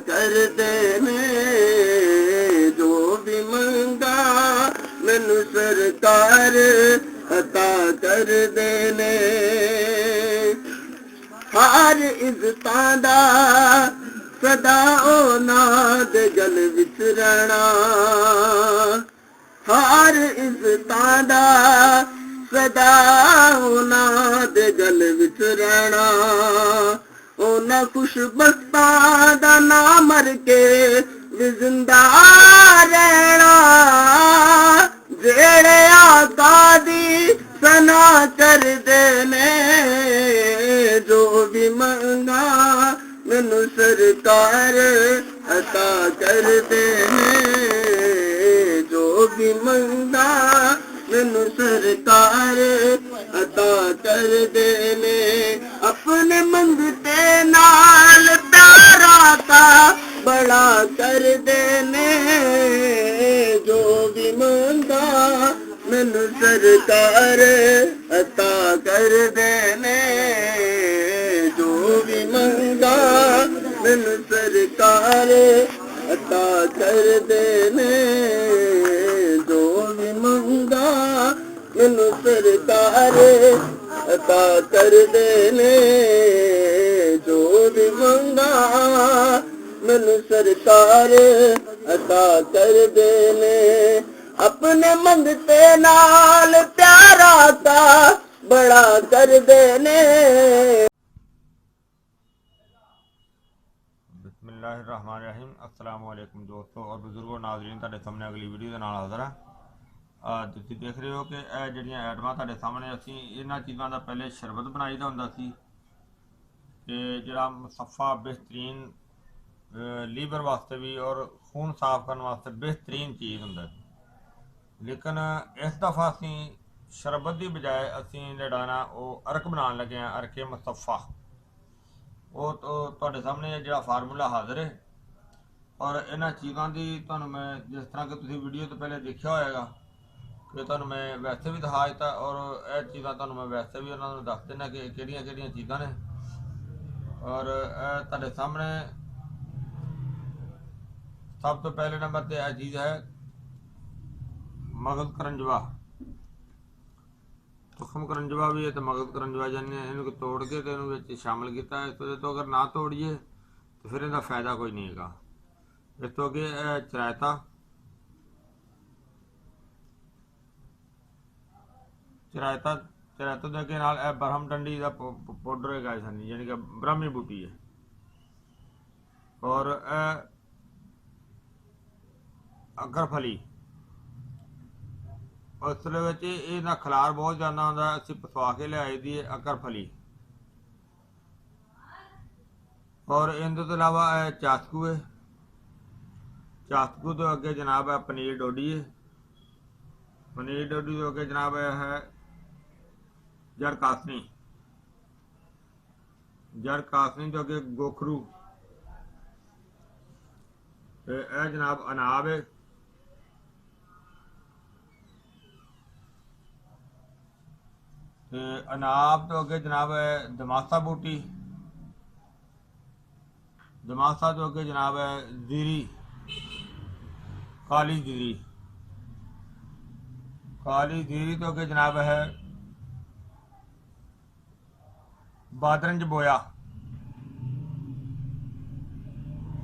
ਕਰਦੇ ਨੇ ਜੋ ਵੀ ਮੰਗਾ ਮੈਨੂੰ ਸਰਕਾਰ ਅਤਾ ਕਰਦੇ ਨੇ। ਹਰ ਇੱਜ਼ਤਾਂ ਦਾ ਸਦਾ ਉਹਨਾਂ ਦੇ ਗਲ ਵਿੱਚ ਰਹਿਣਾ, ਹਰ ਇੱਜ਼ਤਾਂ ਦਾ ਸਦਾ ਉਹਨਾਂ ਦੇ ਗਲ ਵਿੱਚ ਰਹਿਣਾ। ਉਹਨਾਂ ਖੁਸ਼ਬਖਤਾਂ ਦਾ ਨਾਂ ਮਰ ਕੇ ਵੀ ਜ਼ਿੰਦਾ ਰਹਿਣਾ, ਜਿਹੜੇ ਆਕਾ ਦੀ ਸਨਾ ਕਰਦੇ ਨੇ ਜੋ ਵੀ ਮੰਗਾ ਮੈਨੂੰ ਸਰਕਾਰ ਅਤਾ ਕਰਦੇ ਨੇ, ਜੋ ਵੀ ਮੰਗਾ ਮੈਨੂੰ ਸਰਕਾਰ ਅਤਾ ਕਰਦੇ ਨੇ। ਆਪਣੇ ਮੰਗਤੇ ਨਾਲ ਪਿਆਰਾ ਤਾ ਬੜਾ ਕਰਦੇ ਨੇ, ਜੋ ਵੀ ਮੰਗਾ ਮੈਨੂੰ ਸਰਕਾਰ ਅਤਾ ਕਰਦੇ ਨੇ, ਜੋ ਵੀ ਮੰਗਾ ਮੈਨੂੰ ਸਰਕਾਰ ਅਤਾ ਕਰਦੇ ਨੇ, ਜੋ ਵੀ ਮੰਗਾ ਮੈਨੂੰ ਸਰਕਾਰ ਅਤਾ ਕਰਦੇ ਨੇ, ਜੋ ਵੀ ਮੰਗਾ ਮੈਨੂੰ ਸਰਕਾਰ ਅਤਾ ਕਰਦੇ ਨੇ। ਆਪਣੇ ਮੰਗਤੇ ਨਾਲ ਪਿਆਰਾ ਤਾ ਬੜਾ ਕਰਦੇ ਨੇ। बिस्मिल्लाहिर्रहमानिर्रहीम। अस्सलाम वालेकुम दोस्तों और बुजुर्गों, नाज़रीन, ਤੁਹਾਡੇ ਸਾਹਮਣੇ ਅਗਲੀ ਵੀਡੀਓ ਦੇ ਨਾਲ ਹਾਜ਼ਰ ਹਾਂ। ਤੁਸੀਂ ਦੇਖ ਰਹੇ ਹੋ ਕਿ ਇਹ ਜਿਹੜੀਆਂ ਆਈਟਮਾਂ ਤੁਹਾਡੇ ਸਾਹਮਣੇ ਅਸੀਂ ਇਹਨਾਂ ਚੀਜ਼ਾਂ ਦਾ ਪਹਿਲੇ ਸ਼ਰਬਤ ਬਣਾਈ ਦਾ ਹੁੰਦਾ ਸੀ ਤੇ ਜਿਹੜਾ ਮੁਸੱਫਾ ਬਿਹਤਰੀਨ ਲੀਵਰ ਵਾਸਤੇ ਵੀ ਔਰ ਖੂਨ ਸਾਫ਼ ਕਰਨ ਵਾਸਤੇ ਬਿਹਤਰੀਨ ਚੀਜ਼ ਹੁੰਦਾ ਸੀ। ਲੇਕਿਨ ਇਸ ਦਫਾ ਅਸੀਂ ਸ਼ਰਬਤ ਦੀ ਬਜਾਏ ਅਸੀਂ ਜਿਹੜਾ ਨਾ ਉਹ ਅਰਕ ਬਣਾਉਣ ਲੱਗੇ ਹਾਂ, ਅਰਕੇ ਮੁਸੱਫਾ। ਉਹ ਤੁਹਾਡੇ ਸਾਹਮਣੇ ਜਿਹੜਾ ਫਾਰਮੂਲਾ ਹਾਜ਼ਰ ਹੈ ਔਰ ਇਹਨਾਂ ਚੀਜ਼ਾਂ ਦੀ ਤੁਹਾਨੂੰ ਮੈਂ ਜਿਸ ਤਰ੍ਹਾਂ ਕਿ ਤੁਸੀਂ ਵੀਡੀਓ ਤੋਂ ਪਹਿਲੇ ਦੇਖਿਆ ਹੋਏਗਾ ਕਿ ਤੁਹਾਨੂੰ ਮੈਂ ਵੈਸੇ ਵੀ ਦਿਖਾ ਦਿੱਤਾ ਔਰ ਇਹ ਚੀਜ਼ਾਂ ਤੁਹਾਨੂੰ ਮੈਂ ਵੈਸੇ ਵੀ ਉਹਨਾਂ ਨੂੰ ਦੱਸ ਦੇਣਾ ਕਿ ਕਿਹੜੀਆਂ ਕਿਹੜੀਆਂ ਚੀਜ਼ਾਂ ਨੇ। ਔਰ ਇਹ ਤੁਹਾਡੇ ਸਾਹਮਣੇ ਸਭ ਤੋਂ ਪਹਿਲੇ ਨੰਬਰ ਤੇ ਇਹ ਚੀਜ਼ ਹੈ ਮਗਜ਼ ਕਰੰਜਵਾ। ਤੁਖਮ ਕਰੰਜਵਾ ਵੀ ਹੈ ਤੇ ਮਗਜ਼ ਕਰੰਜਵਾ ਜਾਨੇ ਇਹਨੂੰ ਤੋੜ ਕੇ ਤੇ ਇਹਨੂੰ ਵਿੱਚ ਸ਼ਾਮਿਲ ਕੀਤਾ। ਇਸ ਤੋਂ ਅਗਰ ਨਾ ਤੋੜੀਏ ਤਾਂ ਫਿਰ ਇਹਦਾ ਫਾਇਦਾ ਕੋਈ ਨਹੀਂ ਹੈਗਾ। ਇਸ ਤੋਂ ਅੱਗੇ ਚਰਾਇਤਾ, ਚਰਾਇਤਾ ਦੇ ਅੱਗੇ ਨਾਲ ਇਹ ਬਰਹਮ ਡੰਡੀ ਦਾ ਪਾਊਡਰ ਹੈਗਾ ਸਾਨੀ, ਯਾਨੀ ਕਿ ਬ੍ਰਾਹਮੀ ਬੂਟੀ ਹੈ। ਔਰ ਅਗਰਫਲੀ, ਅਸਲ ਵਿੱਚ ਇਹਦਾ ਖਲਾਰ ਬਹੁਤ ਜ਼ਿਆਦਾ ਹੁੰਦਾ, ਅਸੀਂ ਪਸਵਾ ਕੇ ਲਿਆਈ ਦੀ ਹੈ ਅਗਰਫਲੀ। ਔਰ ਇਹਦੇ ਤੋਂ ਇਲਾਵਾ ਇਹ ਚਾਸਕੂ ਹੈ। ਚਾਸਕੂ ਤੋਂ ਅੱਗੇ ਜਨਾਬ ਹੈ ਪਨੀਰ ਡੋਡੀ ਹੈ। ਪਨੀਰ ਡੋਡੀ ਤੋਂ ਅੱਗੇ ਜਨਾਬ ਹੈ ਜੜ ਕਾਸਨੀ। ਜੜ ਕਾਸਨੀ ਤੋਂ ਅੱਗੇ ਗੋਖਰੂ ਤੇ ਇਹ ਜਨਾਬ ਅਨਾਬ ਹੈ। ਤੇ ਅਨਾਬ ਤੋਂ ਅੱਗੇ ਜਨਾਬ ਹੈ ਦਮਾਸਾ ਬੂਟੀ। ਦਮਾਸਾ ਤੋਂ ਅੱਗੇ ਜਨਾਬ ਹੈ ਜ਼ੀਰੀ, ਕਾਲੀ ਜ਼ੀਰੀ। ਕਾਲੀ ਜ਼ੀਰੀ ਤੋਂ ਅੱਗੇ ਜਨਾਬ ਹੈ ਬਾਦਰੰਜ ਬੋਇਆ।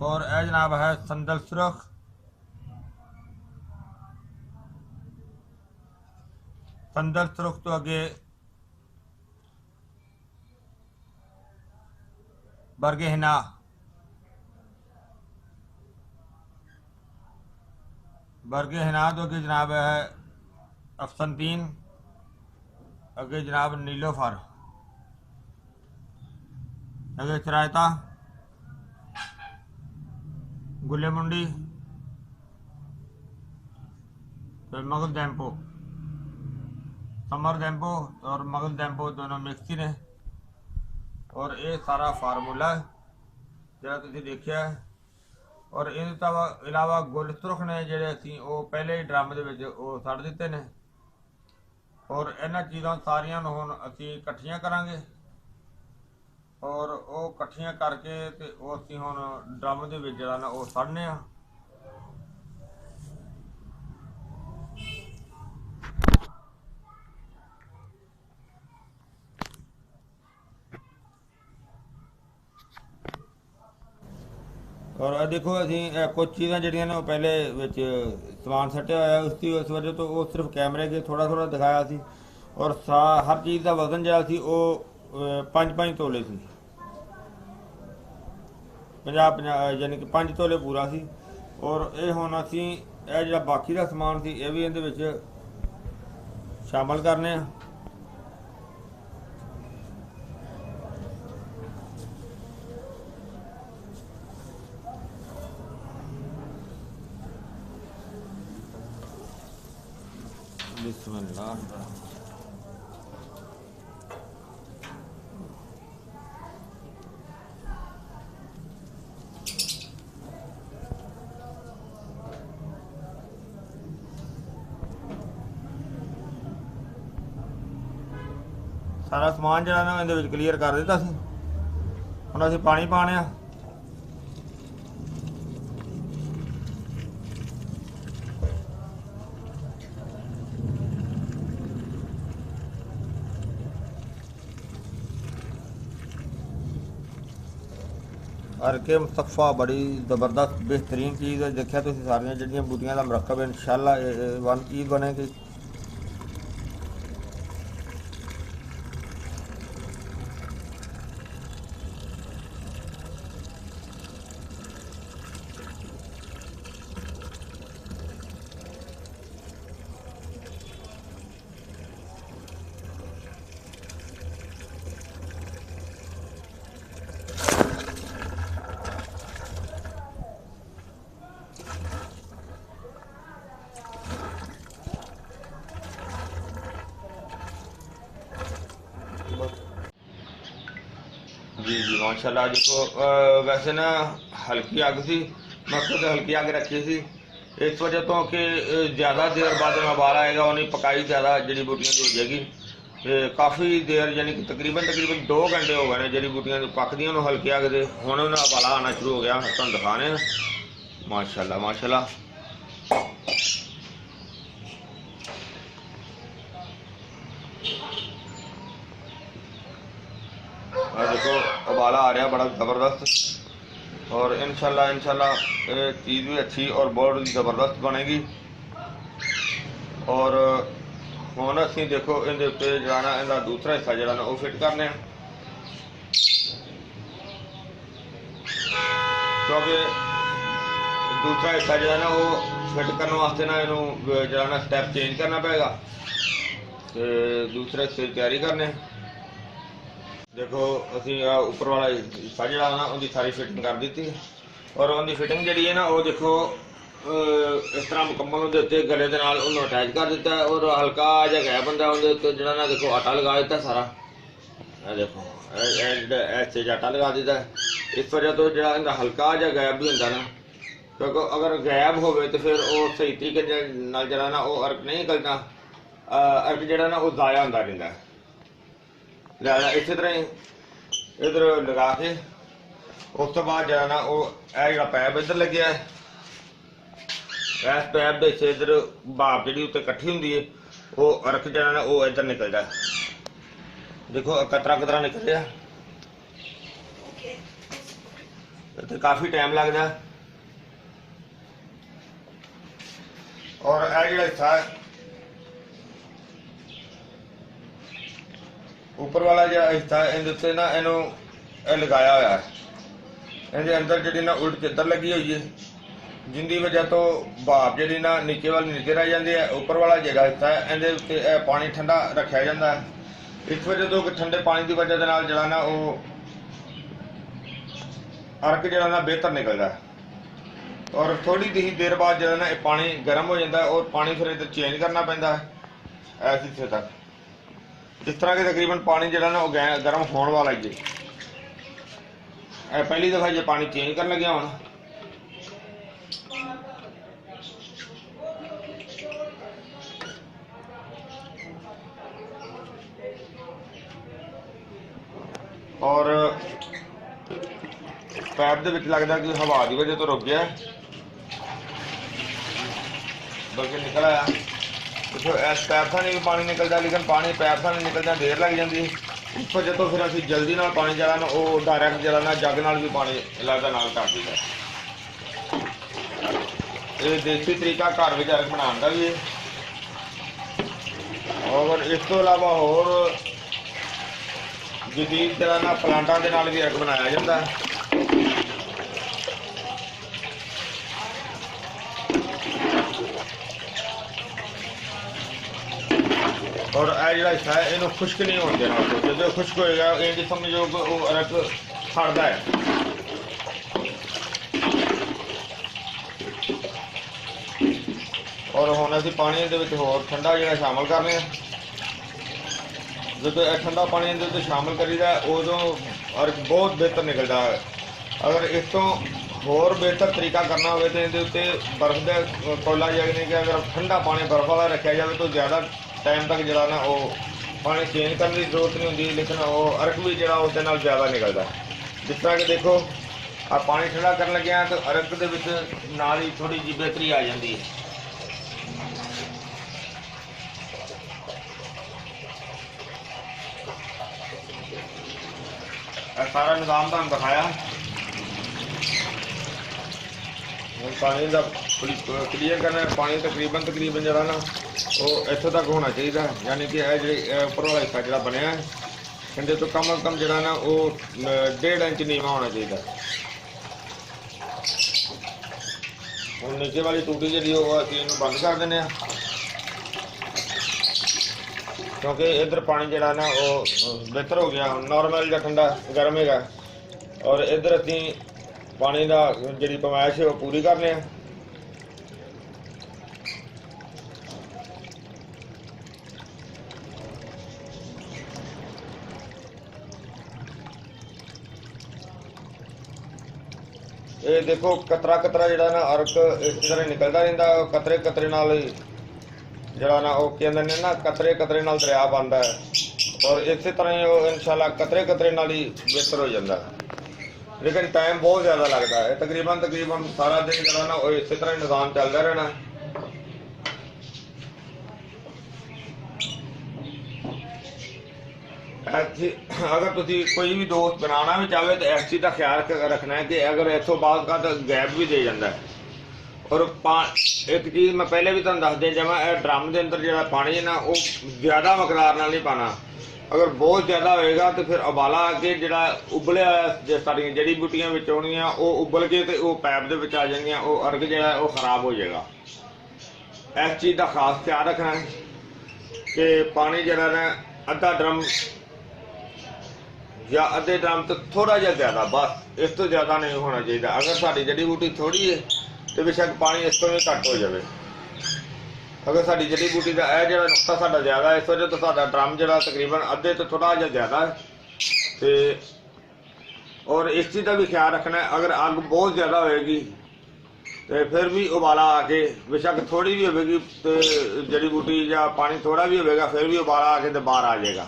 और यह जनाब है संदल सुरख। संदल सुरख तो अगे बरगे हिना। बरगे हिना तो अगे जनाब है अफसनतीन। अगे जनाब नीलोफर। अगे चरायता, गुले मुंडी, तो मगल डैम्पो। समर डैम्पो और मगल डैम्पो दोनों मिक्स ही ने। और ये सारा फार्मूला जो तुसीं देखिया है। और इन तो इलावा गुल सुरख ने जिहड़े असीं वो पहले ही ड्रम दे विच वो सड़ दिते ने। और इन्हां चीज़ां सारियां नूं हुण असीं इकट्ठियां करांगे ਔਰ ਉਹ ਇਕੱਠੀਆਂ ਕਰਕੇ ਤੇ ਉਹ ਅਸੀਂ ਹੁਣ ਡਰਮ ਦੇ ਵਿੱਚ ਜਿਹੜਾ ਨਾ ਉਹ ਸੜਨੇ ਆ। ਔਰ ਇਹ ਦੇਖੋ ਅਸੀਂ ਕੁਝ ਚੀਜ਼ਾਂ ਜਿਹੜੀਆਂ ਨੇ ਉਹ ਪਹਿਲੇ ਵਿੱਚ ਸਮਾਨ ਸੱਟਿਆ ਹੋਇਆ ਉਸ ਵਜ੍ਹਾ ਤੋਂ ਉਹ ਸਿਰਫ ਕੈਮਰੇ 'ਚ ਥੋੜਾ ਥੋੜਾ ਦਿਖਾਇਆ ਸੀ। ਔਰ ਹਰ ਚੀਜ਼ ਦਾ ਵਜ਼ਨ ਜਿਹੜਾ ਸੀ ਉਹ 5-5 ਤੋਲੇ ਸੀ, 50-50 ਯਾਨੀ ਕਿ 5 ਤੋਲੇ ਪੂਰਾ ਸੀ। ਔਰ ਇਹ ਹੁਣ ਅਸੀਂ ਇਹ ਜਿਹੜਾ ਬਾਕੀ ਦਾ ਸਮਾਨ ਸੀ ਇਹ ਵੀ ਇਹਦੇ ਵਿੱਚ ਸ਼ਾਮਲ ਕਰਨੇ ਆ। ਬਿਸਮਿल्लाह। ਸਾਰਾ ਸਮਾਨ ਜਿਹੜਾ ਨਾ ਇਹਦੇ ਵਿੱਚ ਕਲੀਅਰ ਕਰ ਦਿੱਤਾ ਸੀ। ਹੁਣ ਅਸੀਂ ਪਾਣੀ ਪਾਣੇ ਆ। अरके मुस्तफ़ा बड़ी ज़बरदस्त बेहतरीन चीज़ है। देखा तो सारिया जड़ियाँ बूटियां का मरकब है, इंशाल्लाह वन चीज़ बनेगी। जी जी माशाल्लाह। देखो वैसे ना हल्की अग सी, मकसद हल्की अग रखी सी इस वजह तो कि ज़्यादा देर बाद में उबाल आएगा उन्हें पकाई ज़्यादा जड़ी बूटियां हो जाएगी। काफ़ी देर यानी कि तकरीबन 2 घंटे हो गए ने जड़ी बूटियां पकदियां हल्की अग से। हुण उन्हें उबाला आना शुरू हो गया, तुहानूं दिखाने माशाल्लाह माशाल्लाह। देखो उबाला आ रहा बड़ा ज़बरदस्त। और इंशाल्लाह इंशाल्लाह चीज़ भी अच्छी और बहुत ज़बरदस्त बनेगी। और हुण असीं देखो इहदे उत्ते जिहड़ा ना इहदा दूसरा हिस्सा जिहड़ा ना वो फिट करने, क्योंकि दूसरा हिस्सा जिहड़ा ना वो फिट करने वास्ते ना इहनूं जिहड़ा ना स्टैप चेंज करना पेगा ते दूसरे हिस्से की तैयारी करने। देखो असी उपर वाला हिस्सा जिहड़ा ना उहदी सारी फिटिंग कर दी और उहदी फिटिंग जिहड़ी है ना वो देखो इस तरह मुकम्मल उहदे उत्ते गले दे नाल उहनूं अटैच कर दिता है। और हल्का जिहा गैप हुंदा उहदे उत्ते जिहड़ा ना देखो आटा लगा दिता सारा। देखो ऐसे आटा लगा दिता है। इस वजह तो जिहड़ा इहदा हल्का जिहा गैप भी हुंदा ना, क्योंकि अगर गैप होवे तो फिर वो सही तरीके नाल जिहड़ा ना वो अर्क नहीं निकलदा, अर्क जिहड़ा ना वो ज़ाया हुंदा रहिंदा है। लिहाजा इसी तरह ही इधर लगा के उस तो बाद जरा ना वो जो पैप इधर लगे है, इस पैप के हिस्से इधर भाप जी उत्ते इकट्ठी होंगी है, वो अर्क जरा ना वो इधर निकलता है। देखो कतरा कतरा निकल रहा, इतने काफ़ी टाइम लगता है। और यह जो हिस्सा है ऊपर वाला जो हिस्सा इहदे ना इनू लगाया हुआ है, इहदे अंदर जी ना उल्ट चिद्दर लगी हुई है, जिंदी वजह तो भाप जी ना नीचे वाल नीचे रह जाती है। ऊपर वाला जो हिस्सा है इहदे उत्ते पानी ठंडा रखा जाता है। इस वजह तो ठंडे पानी की वजह नाल जिहड़ा ना वो अर्क जिहड़ा ना बेहतर निकलता है। और थोड़ी ही देर बाद जिहड़ा ना पानी गर्म हो जाता है और पानी फिर इधर चेंज करना पैंदा है ऐसी हिस्से तक। जिस तरह के तकरीबन पानी जो ना वो गर्म होने वाला ही है। पहली दफ़ा जो पानी चेंज करने लगे हूँ और ਪੈਪ ਦੇ ਵਿੱਚ ਲੱਗਦਾ ਕਿ ਹਵਾ ਦੀ ਵਜ੍ਹਾ ਤੋਂ ਰੁਕ ਗਿਆ, ਬਲਕਿ ਨਿਕਲ ਆਇਆ। ਦੇਖੋ ਇਸ ਪੈਪ ਤੋਂ ਵੀ ਪਾਣੀ ਨਿਕਲਦਾ, ਲੇਕਿਨ ਪਾਣੀ ਪੈਪ ਤੋਂ ਨਿਕਲਦਾ ਦੇਰ ਲੱਗ ਜਾਂਦੀ। ਉੱਪਰ ਜਦੋਂ ਫਿਰ ਅਸੀਂ ਜਲਦੀ ਨਾਲ ਪਾਣੀ ਜਿਹੜਾ ਨਾ ਉਹ ਡਾਇਰੈਕਟ ਜਿਹੜਾ ਨਾ ਜੱਗ ਨਾਲ ਵੀ ਪਾਣੀ ਲੱਗਦਾ ਨਾਲ ਕਰ ਦਈਦਾ। ਇਹ ਦੇਸੀ ਤਰੀਕਾ ਘਰ ਵਿੱਚ ਅਰਕ ਬਣਾਉਣ ਦਾ ਵੀ ਹੈ। ਔਰ ਇਸ ਤੋਂ ਇਲਾਵਾ ਹੋਰ ਜਦੀਦ ਜਿਹੜਾ ਨਾ ਪਲਾਂਟਾਂ ਦੇ ਨਾਲ ਵੀ ਅਰਕ ਬਣਾਇਆ ਜਾਂਦਾ ਹੈ। और यह जो हिस्सा है इन्हों खुश्क नहीं होने देना, जो खुश्क होएगा ये समझो कि वो अरक सड़ता है। और हुण असीं पानी दे विच होर ठंडा जिहड़ा शामिल करने, जो ठंडा पानी दे विच शामिल करीदा उदों अरक बहुत बेहतर निकलता है। अगर इस तो होर बेहतर तरीका करना हो तो इहदे उत्ते बर्फ का कोला यानी कि अगर ठंडा पानी बर्फ वाला रखा जाए तो ज़्यादा टाइम तक जरा ना वो पानी चेंज करने की जरूरत नहीं होती, लेकिन वो अरक भी जरा उस ज़्यादा निकलता। जिस तरह कि देखो आप पानी ठंडा कर लगे तो अरक के विच नाल ही थोड़ी जी बेहतरी आ जाती है। सारा निज़ाम तुहानूं दिखाया, पानी का क्लीयर करना। पानी तकरीबन जरा ना वो इत्थों तक होना चाहिए, यानी कि यह जी उपर वाला हिस्सा जो बनया कहते तो कम अज कम जरा ना वो 1.5 इंच नीवा होना चाहिए। हम नीचे वाली टूटी जी असीं बंद कर दें, क्योंकि इधर पानी जरा ना वो बेहतर हो गया, नॉर्मल या ठंडा गर्म है। और इधर असीं पानी का जी पमाइश है वो पूरी करने। ये देखो कतरा कतरा जरा ना अरक इस तरह निकलता रहा, कतरे कतरे नाल जरा ना वो कहते हैं ना कतरे कतरे नाल दरिया बनता है। और इस तरह ही वो इंशाल्लाह कतरे कतरे नाल ही बेहतर हो जाता है, लेकिन टाइम बहुत ज़्यादा लगता है। तकरीबन सारा दिन जरा ना इस तरह निज़ाम चलता रहना। अगर तुसी कोई भी दोस्त बनाना भी चाहे तो इस चीज़ का ख्याल रखना है कि अगर इतों बाद का तो गैप भी दे जाता है। और एक चीज़ मैं पहले भी तुहानूं दस दें, जमा ड्रम के अंदर जो पानी है ना वो ज़्यादा मकदार नाल नहीं पाना। अगर बहुत ज़्यादा होएगा तो फिर उबाला आके जो उबलिया सारी जड़ी बूटियां आउणगियां वो उबल के तो वो पैप दे विच आ जाएंगियां, वो अर्क जो है वो खराब हो जाएगा। इस चीज़ का खास ख्याल रखना है कि पानी जरा ना अद्धा ड्रम या अद्धे ड्रम तो थोड़ा जिहा ज़्यादा, बस इस तो ज़्यादा नहीं होना चाहिए। अगर साड़ी जड़ी बूटी थोड़ी है तो बेशक पानी इस तो भी घट हो जाए। अगर साड़ी जड़ी बूटी का यह जो नुकसा साडा ज़्यादा है, इस वजह तो साडा ड्रम जो तकरीबन अद्धे तो थोड़ा जिहा ज़्यादा है। और इस चीज़ का भी ख्याल रखना है, अगर अग बहुत ज़्यादा होएगी तो फिर भी उबाला आके बेशक थोड़ी भी होगी तो जड़ी बूटी या पानी थोड़ा भी होगा फिर भी उबाला आके तो बाहर आ जाएगा।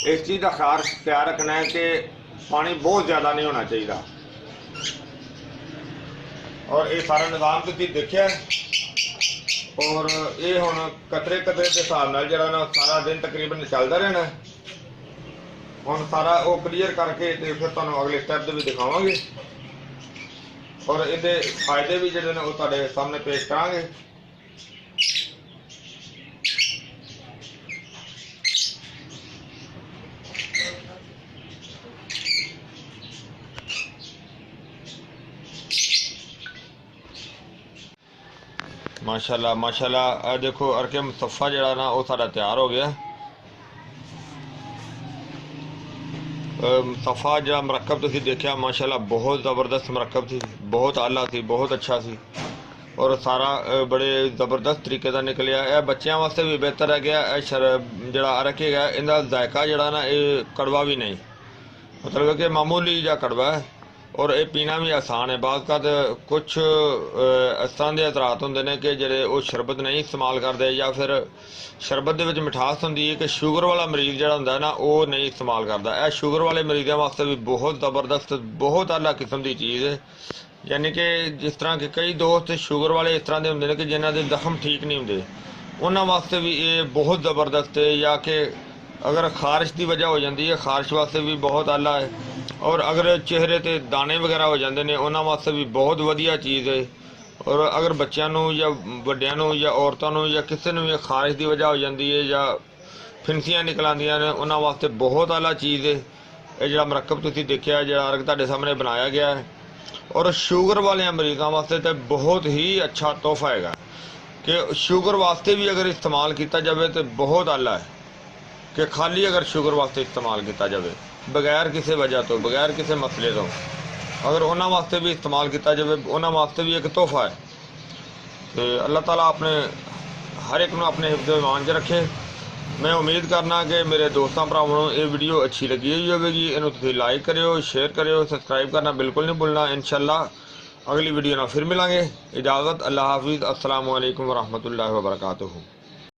इस चीज़ का खास ख्याल रखना है कि पानी बहुत ज़्यादा नहीं होना चाहिए। और ये सारा निज़ाम तुसीं देखिया, और ये हुण कतरे कतरे के हिसाब नाल जरा ना सारा दिन तकरीबन चलता रहना। हुण सारा वो क्लीयर करके तो फिर तुहानूं अगले स्टैप भी दिखावांगे और इहदे फायदे भी जिहड़े ने वो तुहाडे सामने पेश करांगे। माशाल्लाह माशाल्लाह, आ देखो अर्के मुस्तफ़ा जड़ा ना वो सारा तैयार हो गया। मुस्तफ़ा जड़ा मरकब तुसीं देखिया माशाल्लाह बहुत ज़बरदस्त मरकब थी, बहुत आला सी, बहुत अच्छा सी और सारा बड़े ज़बरदस्त तरीके का निकलिया। यह बच्चों वास्ते भी बेहतर है गया। जड़ा अर्क है इनका जायका जड़ा ना ये कड़वा भी नहीं, मतलब कि मामूली जा कड़वा है। और ये पीना भी आसान है। बाद कुछ इस तरह के इतरात होंगे ने कि ਜਿਹੜੇ ਉਹ शरबत नहीं इस्तेमाल करते, या फिर शरबत ਦੇ ਵਿੱਚ ਮਿਠਾਸ ਹੁੰਦੀ है कि ਸ਼ੂਗਰ वाला मरीज़ ਜਿਹੜਾ ਹੁੰਦਾ ना वो नहीं इस्तेमाल करता। ਇਹ ਸ਼ੂਗਰ वाले ਮਰੀਜ਼ਾਂ ਵਾਸਤੇ भी बहुत ज़बरदस्त बहुत आला किस्म की चीज़ है। यानी कि जिस तरह के कई दोस्त ਸ਼ੂਗਰ वाले इस तरह के होंगे ने कि जिन्हों के ਜ਼ਖਮ ठीक नहीं होंगे, उन्होंने वास्ते भी ये बहुत ज़बरदस्त है। या कि अगर खारिश की वजह हो जाती है, खारिश वास्ते भी बहुत आला है। और अगर चेहरे ते दाने वगैरह हो जाते हैं, उन्होंने वास्ते भी बहुत वधिया चीज़ है। और अगर बच्चों या वड्डियां या औरतों या किसी ने भी खारिश की वजह हो जाती है या फिनसियाँ निकल आदियां ने, उन्होंने वास्ते बहुत आला चीज़ है। ये जो मरकब तुसीं देखिया जो अर्ग तुहाडे सामने बनाया गया है, और शुगर वाले मरीज़ों वास्ते तो बहुत ही अच्छा तोहफा है कि शुगर वास्ते भी अगर इस्तेमाल किया जाए तो बहुत आला है। कि खाली अगर शुगर वास्ते इस्तेमाल किया जाए बगैर किसी वजह तो, बगैर किसी मसले तो, अगर उन्होंने वास्ते भी इस्तेमाल किया जाए, उन्होंने वास्ते भी एक तोहफा है। तो अल्लाह ताला अपने हर एक को अपने हिफ्ज़ ईमान च रखे। मैं उम्मीद करना कि मेरे दोस्तों भरावां नूं ये वीडियो अच्छी लगी हुई होगी। इन्हूं तुसीं लाइक करियो, शेयर करियो, सबसक्राइब करना बिल्कुल नहीं भूलना। इंशाअल्लाह अगली वीडियो ना फिर मिलांगे। इजाज़त, अल्लाह हाफिज़, अस्सलामु अलैकुम वरहमतुल्लाहि वबरकातुहू।